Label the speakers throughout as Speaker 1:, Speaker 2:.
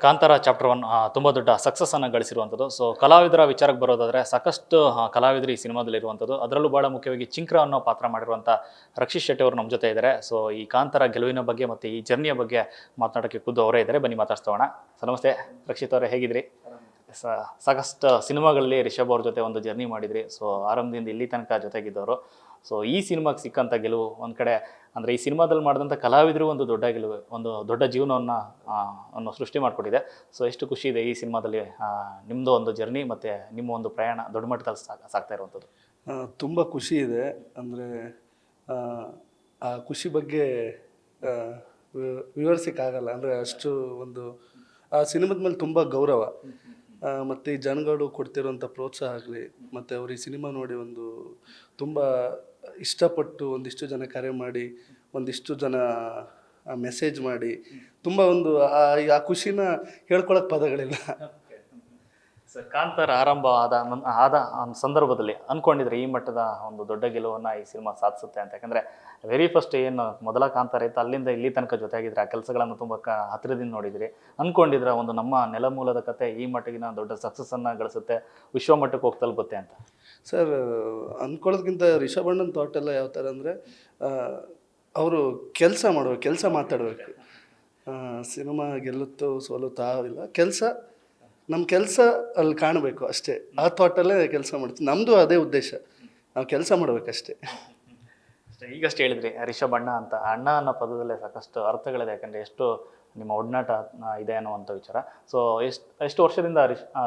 Speaker 1: Kantara chapter 1 ತುಂಬ ದೊಡ್ಡ ಸಕ್ಸಸ್ಸನ್ನು ಗಳಿಸಿರುವಂಥದ್ದು. So ಕಲಾವಿದರ ವಿಚಾರಕ್ಕೆ ಬರೋದಾದರೆ ಸಾಕಷ್ಟು ಕಲಾವಿದರು ಈ ಸಿನಿಮಾದಲ್ಲಿರುವಂಥದ್ದು. ಅದರಲ್ಲೂ ಭಾಳ ಮುಖ್ಯವಾಗಿ ಚಿಂಕ್ರ ಅನ್ನೋ ಪಾತ್ರ ಮಾಡಿರುವಂಥ ರಕ್ಷಿತ್ ಶೆಟ್ಟಿ ಅವರು ನಮ್ಮ ಜೊತೆ ಇದ್ದಾರೆ. ಸೊ ಈ ಕಾಂತಾರ ಗೆಲುವಿನ ಬಗ್ಗೆ ಮತ್ತು ಈ ಜರ್ನಿಯ ಬಗ್ಗೆ ಮಾತನಾಡೋಕ್ಕೆ ಖುದ್ದು ಅವರೇ ಇದ್ದಾರೆ. ಬನ್ನಿ ಮಾತಾಡ್ಸೋಣ. ಸರ್ ನಮಸ್ತೆ ರಕ್ಷಿತ್ ಅವರೇ, ಹೇಗಿದ್ರಿ? ಸಾಕಷ್ಟು ಸಿನಿಮಾಗಳಲ್ಲಿ ರಿಷಬ್ ಅವ್ರ ಜೊತೆ ಒಂದು ಜರ್ನಿ ಮಾಡಿದ್ರಿ. ಸೊ ಆರಂಭದಿಂದ ಇಲ್ಲಿ ತನಕ ಜೊತೆಗಿದ್ದವರು. ಸೊ ಈ ಸಿನಿಮಾಗೆ ಸಿಕ್ಕಂಥ ಗೆಲುವು ಒಂದು ಕಡೆ ಅಂದರೆ ಈ ಸಿನಿಮಾದಲ್ಲಿ ಮಾಡಿದಂಥ ಕಲಾವಿದರು ಒಂದು ದೊಡ್ಡ ಗೆಲುವು, ಒಂದು ದೊಡ್ಡ ಜೀವನವನ್ನು ಸೃಷ್ಟಿ ಮಾಡಿಕೊಟ್ಟಿದೆ. ಸೊ ಎಷ್ಟು ಖುಷಿ ಇದೆ ಈ ಸಿನಿಮಾದಲ್ಲಿ ನಿಮ್ಮದು ಒಂದು ಜರ್ನಿ ಮತ್ತು ನಿಮ್ಮ ಒಂದು ಪ್ರಯಾಣ ದೊಡ್ಡ ಮಟ್ಟದಲ್ಲಿ ಸಾಗ್ತಾ ಇರುವಂಥದ್ದು.
Speaker 2: ತುಂಬ ಖುಷಿ ಇದೆ. ಅಂದರೆ ಆ ಖುಷಿ ಬಗ್ಗೆ ವಿವರಿಸೋಕ್ಕಾಗಲ್ಲ. ಅಂದರೆ ಅಷ್ಟು ಒಂದು ಆ ಸಿನಿಮಾದ ಮೇಲೆ ತುಂಬ ಗೌರವ, ಮತ್ತು ಈ ಜನಗಳು ಕೊಡ್ತಿರೋಂಥ ಪ್ರೋತ್ಸಾಹ ಆಗಲಿ, ಮತ್ತು ಅವ್ರು ಈ ಸಿನಿಮಾ ನೋಡಿ ಒಂದು ತುಂಬ ಇಷ್ಟಪಟ್ಟು ಒಂದಿಷ್ಟು ಜನ ಕರೆ ಮಾಡಿ, ಒಂದಿಷ್ಟು ಜನ ಮೆಸೇಜ್ ಮಾಡಿ, ತುಂಬ ಒಂದು ಆ ಖುಷಿನ ಹೇಳ್ಕೊಳಕ್ಕೆ ಪದಗಳಿಲ್ಲ.
Speaker 1: ಸರ್ ಕಾಂತಾರ ಆರಂಭ ಆದ ಸಂದರ್ಭದಲ್ಲಿ ಅಂದ್ಕೊಂಡಿದ್ರೆ ಈ ಮಟ್ಟದ ಒಂದು ದೊಡ್ಡ ಗೆಲುವನ್ನು ಈ ಸಿನಿಮಾ ಸಾಧಿಸುತ್ತೆ ಅಂತ? ಯಾಕಂದರೆ ವೆರಿ ಫಸ್ಟ್ ಏನು ಮೊದಲ ಕಾಂತಾರ ಇತ್ತು, ಅಲ್ಲಿಂದ ಇಲ್ಲಿ ತನಕ ಜೊತೆಯಾಗಿದ್ರೆ, ಆ ಕೆಲಸಗಳನ್ನು ತುಂಬ ಹತ್ತಿರದಿಂದ ನೋಡಿದ್ರಿ. ಅಂದ್ಕೊಂಡಿದ್ರೆ ಒಂದು ನಮ್ಮ ನೆಲಮೂಲದ ಕತೆ ಈ ಮಟ್ಟಿಗಿನ ದೊಡ್ಡ ಸಕ್ಸಸ್ಸನ್ನು ಗಳಿಸುತ್ತೆ, ವಿಶ್ವಮಟ್ಟಕ್ಕೆ ಹೋಗಿ ತಲುಪುತ್ತೆ ಅಂತ?
Speaker 2: ಸರ್, ಅಂದ್ಕೊಳ್ಳೋದಕ್ಕಿಂತ ರಿಷಬ್ ಅಣ್ಣನ ಥಾಟ್ ಎಲ್ಲ ಯಾವ ಥರ ಅಂದರೆ, ಅವರು ಕೆಲಸ ಮಾಡಬೇಕು, ಕೆಲಸ ಮಾತಾಡಬೇಕು. ಸಿನಿಮಾ ಗೆಲ್ಲುತ್ತೋ ಸೋಲುತ್ತೋ ಇಲ್ಲ, ಕೆಲಸ ನಮ್ಮ ಕೆಲಸ ಅಲ್ಲಿ ಕಾಣಬೇಕು ಅಷ್ಟೇ. ಆ ಥಾಟಲ್ಲೇ ಕೆಲಸ ಮಾಡ್ತೀವಿ. ನಮ್ಮದು ಅದೇ ಉದ್ದೇಶ, ನಾವು ಕೆಲಸ ಮಾಡಬೇಕಷ್ಟೇ.
Speaker 1: ಈಗಷ್ಟು ಹೇಳಿದ್ರಿ ರಿಷಬ್ ಅಣ್ಣ ಅಂತ. ಅಣ್ಣ ಅನ್ನೋ ಪದದಲ್ಲೇ ಸಾಕಷ್ಟು ಅರ್ಥಗಳಿದೆ, ಯಾಕಂದರೆ ಎಷ್ಟು ನಿಮ್ಮ ಒಡನಾಟ ಇದೆ ಅನ್ನುವಂಥ ವಿಚಾರ. ಸೊ ಎಷ್ಟು ವರ್ಷದಿಂದ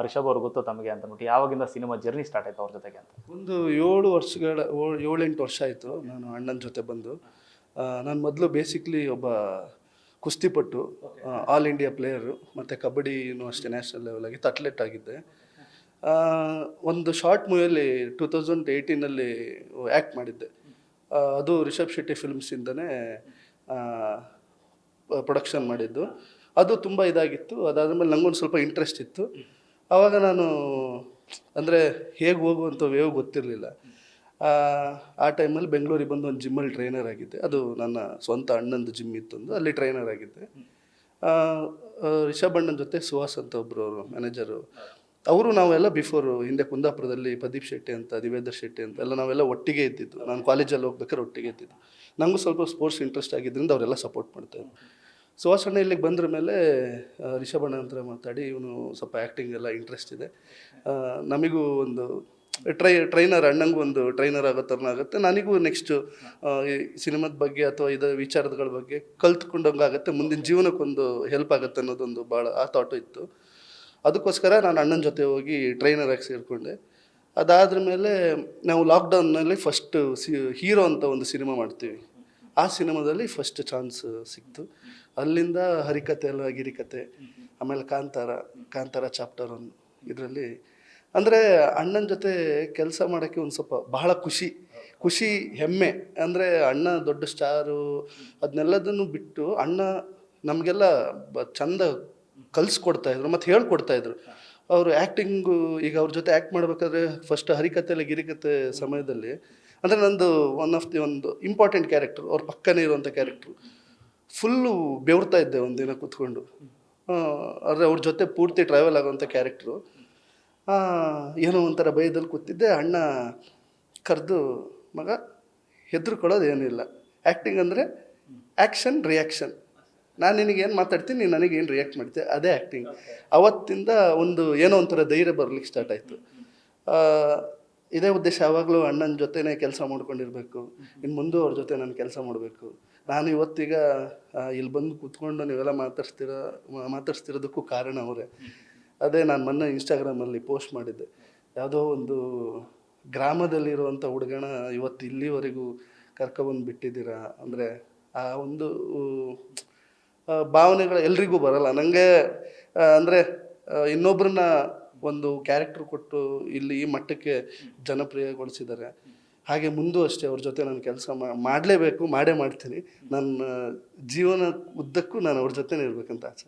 Speaker 1: ರಿಷಬ್ ಅವ್ರು ಗೊತ್ತು ತಮಗೆ ಅಂತ ಅಂದ್ಬಿಟ್ಟು, ಯಾವಾಗಿಂದ ಸಿನಿಮಾ ಜರ್ನಿ ಸ್ಟಾರ್ಟ್ ಆಯಿತು ಅವ್ರ ಜೊತೆಗೆ ಅಂತ?
Speaker 2: ಒಂದು 7-8 ವರ್ಷ ಆಯಿತು ನಾನು ಅಣ್ಣನ ಜೊತೆ ಬಂದು. ನಾನು ಮೊದಲು ಬೇಸಿಕ್ಲಿ ಒಬ್ಬ ಕುಸ್ತಿಪಟ್ಟು, ಆಲ್ ಇಂಡಿಯಾ ಪ್ಲೇಯರು, ಮತ್ತು ಕಬಡ್ಡಿನೂ ಅಷ್ಟೇ ನ್ಯಾಷನಲ್ ಲೆವೆಲಾಗಿತ್ತು, ಅಥ್ಲೆಟ್ ಆಗಿದ್ದೆ. ಒಂದು ಶಾರ್ಟ್ ಮೂವಿಯಲ್ಲಿ 2018 ಆ್ಯಕ್ಟ್ ಮಾಡಿದ್ದೆ. ಅದು ರಿಷಬ್ ಶೆಟ್ಟಿ ಫಿಲ್ಮ್ಸಿಂದನೇ ಪ್ರೊಡಕ್ಷನ್ ಮಾಡಿದ್ದು. ಅದು ತುಂಬ ಇದಾಗಿತ್ತು. ಅದಾದಮೇಲೆ ನನಗೊಂದು ಸ್ವಲ್ಪ ಇಂಟ್ರೆಸ್ಟ್ ಇತ್ತು. ಆವಾಗ ನಾನು ಅಂದರೆ ಹೇಗೆ ಹೋಗುವಂಥ ವೇವ್ ಗೊತ್ತಿರಲಿಲ್ಲ. ಆ ಟೈಮಲ್ಲಿ ಬೆಂಗಳೂರಿಗೆ ಬಂದು ಒಂದು ಜಿಮ್ಮಲ್ಲಿ ಟ್ರೈನರ್ ಆಗಿದ್ದೆ. ಅದು ನನ್ನ ಸ್ವಂತ ಅಣ್ಣಂದು ಜಿಮ್ ಇತ್ತೊಂದು, ಅಲ್ಲಿ ಟ್ರೈನರ್ ಆಗಿದ್ದೆ. ರಿಷಬ್ ಅಣ್ಣನ ಜೊತೆ ಸುಹಾಸ್ ಅಂತ ಒಬ್ಬರು ಅವರು ಮ್ಯಾನೇಜರು, ಅವರು ನಾವೆಲ್ಲ ಬಿಫೋರು ಹಿಂದೆ ಕುಂದಾಪುರದಲ್ಲಿ ಪ್ರದೀಪ್ ಶೆಟ್ಟಿ ಅಂತ, ದಿವೇಂದ್ರ ಶೆಟ್ಟಿ ಅಂತ ಎಲ್ಲ ನಾವೆಲ್ಲ ಒಟ್ಟಿಗೆ ಇದ್ದಿದ್ದು. ನಾನು ಕಾಲೇಜಲ್ಲಿ ಹೋಗ್ಬೇಕಾದ್ರೆ ಒಟ್ಟಿಗೆ ಇದ್ದಿದ್ದು. ನನಗೂ ಸ್ವಲ್ಪ ಸ್ಪೋರ್ಟ್ಸ್ ಇಂಟ್ರೆಸ್ಟ್ ಆಗಿದ್ದರಿಂದ ಅವರೆಲ್ಲ ಸಪೋರ್ಟ್ ಮಾಡ್ತಾಯಿದ್ರು. ಸುಹಾಸ್ ಅಣ್ಣ ಇಲ್ಲಿಗೆ ಬಂದ್ರ ಮೇಲೆ ರಿಷಬ್ ಅಣ್ಣ ಹತ್ರ ಮಾತಾಡಿ, ಇವನು ಸ್ವಲ್ಪ ಆ್ಯಕ್ಟಿಂಗ್ ಎಲ್ಲ ಇಂಟ್ರೆಸ್ಟ್ ಇದೆ, ನಮಗೂ ಒಂದು ಟ್ರೈನರ್, ಅಣ್ಣಂಗೂ ಒಂದು ಟ್ರೈನರ್ ಆಗೋ ಥರನ ಆಗುತ್ತೆ, ನನಗೂ ನೆಕ್ಸ್ಟು ಈ ಸಿನಿಮಾದ ಬಗ್ಗೆ ಅಥವಾ ಇದು ವಿಚಾರಗಳ ಬಗ್ಗೆ ಕಲ್ತ್ಕೊಂಡಂಗಾಗುತ್ತೆ, ಮುಂದಿನ ಜೀವನಕ್ಕೊಂದು ಹೆಲ್ಪ್ ಆಗುತ್ತೆ ಅನ್ನೋದೊಂದು ಭಾಳ ಆ ಥಾಟು ಇತ್ತು. ಅದಕ್ಕೋಸ್ಕರ ನಾನು ಅಣ್ಣನ ಜೊತೆ ಹೋಗಿ ಟ್ರೈನರಾಗಿ ಸೇರಿಕೊಂಡೆ. ಅದಾದ್ರ ಮೇಲೆ ನಾವು ಲಾಕ್ಡೌನ್ನಲ್ಲಿ ಫಸ್ಟ್ ಹೀರೋ ಅಂತ ಒಂದು ಸಿನಿಮಾ ಮಾಡ್ತೀವಿ. ಆ ಸಿನಿಮಾದಲ್ಲಿ ಫಸ್ಟ್ ಚಾನ್ಸ್ ಸಿಕ್ತು. ಅಲ್ಲಿಂದ ಹರಿಕತೆ ಎಲ್ಲ ಗಿರಿಕತೆ, ಆಮೇಲೆ ಕಾಂತಾರ ಚಾಪ್ಟರ್ 1 ಇದರಲ್ಲಿ ಅಂದರೆ ಅಣ್ಣನ ಜೊತೆ ಕೆಲಸ ಮಾಡೋಕ್ಕೆ ಒಂದು ಸ್ವಲ್ಪ ಬಹಳ ಖುಷಿ ಹೆಮ್ಮೆ. ಅಂದರೆ ಅಣ್ಣ ದೊಡ್ಡ ಸ್ಟಾರು, ಅದನ್ನೆಲ್ಲದನ್ನು ಬಿಟ್ಟು ಅಣ್ಣ ನಮಗೆಲ್ಲ ಚಂದ ಕಲಿಸ್ಕೊಡ್ತಾಯಿದ್ರು ಮತ್ತು ಹೇಳ್ಕೊಡ್ತಾಯಿದ್ರು. ಅವರು ಆ್ಯಕ್ಟಿಂಗು, ಈಗ ಅವ್ರ ಜೊತೆ ಆ್ಯಕ್ಟ್ ಮಾಡಬೇಕಾದ್ರೆ ಫಸ್ಟ್ ಹರಿಕತೆ ಗಿರಿಕತೆ ಸಮಯದಲ್ಲಿ ಅಂದರೆ ನಂದು ಒಂದು ಇಂಪಾರ್ಟೆಂಟ್ ಕ್ಯಾರೆಕ್ಟ್ರು, ಅವ್ರ ಪಕ್ಕನೇ ಇರುವಂಥ ಕ್ಯಾರೆಕ್ಟ್ರು, ಫುಲ್ಲು ಬೆವ್ರ್ತಾ ಇದ್ದೆ ಒಂದಿನ ಕೂತ್ಕೊಂಡು. ಆದರೆ ಅವ್ರ ಜೊತೆ ಪೂರ್ತಿ ಟ್ರಾವೆಲ್ ಆಗೋವಂಥ ಕ್ಯಾರೆಕ್ಟ್ರು. ಏನೋ ಒಂಥರ ಭಯದಲ್ಲಿ ಕೂತಿದ್ದೆ. ಅಣ್ಣ ಕರೆದು, ಮಗ ಹೆದರ್ಕೊಳ್ಳೋದು ಏನಿಲ್ಲ, ಆ್ಯಕ್ಟಿಂಗ್ ಅಂದರೆ ಆ್ಯಕ್ಷನ್ ರಿಯಾಕ್ಷನ್, ನಾನು ನಿನಗೇನು ಮಾತಾಡ್ತೀನಿ, ನೀನು ನನಗೇನು ರಿಯಾಕ್ಟ್ ಮಾಡ್ತೀಯ, ಅದೇ ಆ್ಯಕ್ಟಿಂಗ್. ಅವತ್ತಿಂದ ಒಂದು ಏನೋ ಒಂಥರ ಧೈರ್ಯ ಬರಲಿಕ್ಕೆ ಸ್ಟಾರ್ಟ್ ಆಯಿತು. ಇದೇ ಉದ್ದೇಶ, ಯಾವಾಗಲೂ ಅಣ್ಣನ ಜೊತೆನೇ ಕೆಲಸ ಮಾಡ್ಕೊಂಡಿರಬೇಕು, ಇನ್ನು ಮುಂದೆ ಅವ್ರ ಜೊತೆ ನಾನು ಕೆಲಸ ಮಾಡಬೇಕು. ನಾನು ಇವತ್ತೀಗ ಇಲ್ಲಿ ಬಂದು ಕೂತ್ಕೊಂಡು ನೀವೆಲ್ಲ ಮಾತಾಡ್ಸ್ತಿರೋದಕ್ಕೂ ಕಾರಣ ಅವರೇ. ಅದೇ ನಾನು ಮೊನ್ನೆ ಇನ್ಸ್ಟಾಗ್ರಾಮಲ್ಲಿ ಪೋಸ್ಟ್ ಮಾಡಿದ್ದೆ, ಯಾವುದೋ ಒಂದು ಗ್ರಾಮದಲ್ಲಿರುವಂಥ ಹುಡುಗನ ಇವತ್ತು ಇಲ್ಲಿವರೆಗೂ ಕರ್ಕೊಬಂದು ಬಿಟ್ಟಿದ್ದೀರಾ ಅಂದರೆ, ಆ ಒಂದು ಭಾವನೆಗಳು ಎಲ್ರಿಗೂ ಬರಲ್ಲ. ನನಗೆ ಅಂದರೆ ಇನ್ನೊಬ್ಬರನ್ನ ಒಂದು ಕ್ಯಾರೆಕ್ಟ್ರ್ ಕೊಟ್ಟು ಇಲ್ಲಿ ಈ ಮಟ್ಟಕ್ಕೆ ಜನಪ್ರಿಯಗೊಳಿಸಿದ್ದಾರೆ. ಹಾಗೆ ಮುಂದೂ ಅಷ್ಟೇ ಅವ್ರ ಜೊತೆ ನಾನು ಕೆಲಸ ಮಾಡಲೇಬೇಕು, ಮಾಡೇ ಮಾಡ್ತೀನಿ. ನನ್ನ ಜೀವನ ಉದ್ದಕ್ಕೂ ನಾನು ಅವ್ರ ಜೊತೆನೇ ಇರಬೇಕಂತ ಆಸೆ.